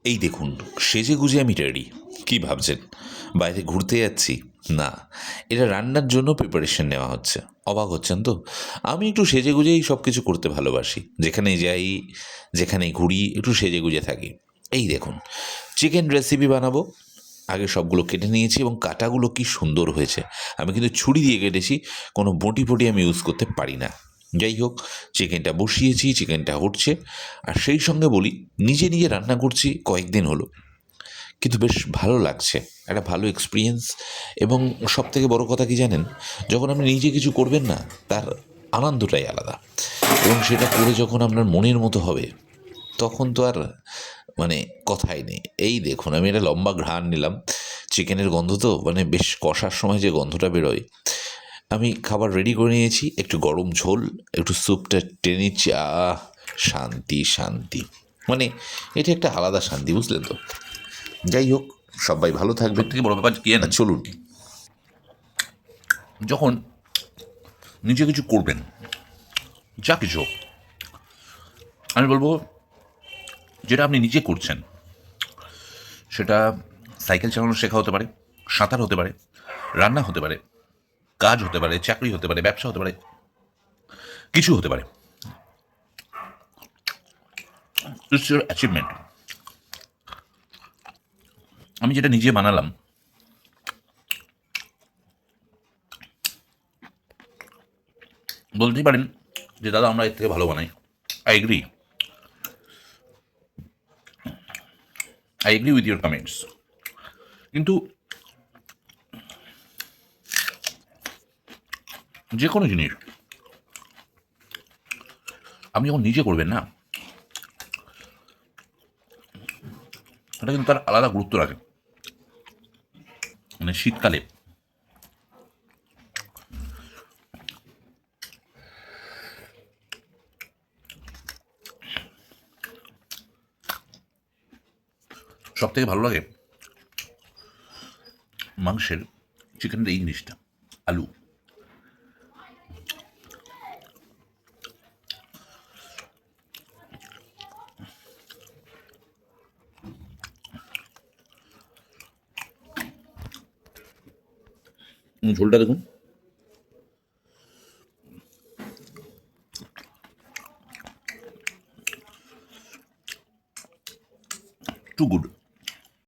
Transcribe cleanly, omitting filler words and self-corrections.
এই দেখুন, সেজে গুজে আমি রেডি। কী ভাবছেন বাইরে ঘুরতে যাচ্ছি? না, এটা রান্নার জন্য প্রিপারেশন নেওয়া হচ্ছে। অবাক হচ্ছেন তো? আমি একটু সেজে গুজেই সব কিছু করতে ভালোবাসি। যেখানে যাই, যেখানে ঘুরি, একটু সেজে গুজে থাকি। এই দেখুন, চিকেন রেসিপি বানাবো। আগে সবগুলো কেটে নিয়েছি এবং কাটাগুলো কি সুন্দর হয়েছে। আমি কিন্তু ছুরি দিয়ে কেটেছি, কোনো বটি ফটি আমি ইউজ করতে পারি না। যাই হোক, চিকেনটা বসিয়েছি, চিকেনটা উঠছে। আর সেই সঙ্গে বলি, নিজে নিজে রান্না করছি কয়েকদিন হলো, কিন্তু বেশ ভালো লাগছে। একটা ভালো এক্সপিরিয়েন্স। এবং সবথেকে বড় কথা কি জানেন, যখন আপনি নিজে কিছু করবেন না, তার আনন্দটাই আলাদা। এবং সেটা করে যখন আপনার মনের মতো হবে, তখন তো আর মানে কথাই নেই। এই দেখুন, আমি একটা লম্বা ঘ্রাণ নিলাম। চিকেনের গন্ধ তো মানে বেশ কষার সময় যে গন্ধটা বেরোয়। আমি খাবার রেডি করে নিয়েছি, একটু গরম ঝোল, একটু স্যুপটা টেনে নিচ্ছি। শান্তি শান্তি, মানে এটা একটা আলাদা শান্তি, বুঝলেন তো? যাই হোক, সবাই ভালো থাকবেন। সব থেকে বড় ব্যাপার কি জানেন, চলুন। যখন নিজে কিছু করবেন, যা কিছু হোক, আমি বলবো যেটা আপনি নিজে করছেন, সেটা সাইকেল চালানো শেখা হতে পারে, সাঁতার হতে পারে, রান্না হতে পারে, কাজ হতে পারে, চাকরি হতে পারে, ব্যবসা হতে পারে, কিছু হতে পারে। It's your achievement. আমি যেটা নিজে বানালাম, বলতেই পারেন যে দাদা আমরা এর থেকে ভালো বানাই। I agree, I agree with your comments. কিন্তু যে কোনো জিনিস আপনি যখন নিজে করবেন না, এটা কিন্তু তার আলাদা গুরুত্ব রাখে। মানে শীতকালে সব থেকে ভালো লাগে মাংসের, চিকেনের এই জিনিসটা, আলু। ঝোলটা দেখুন, টু গুড।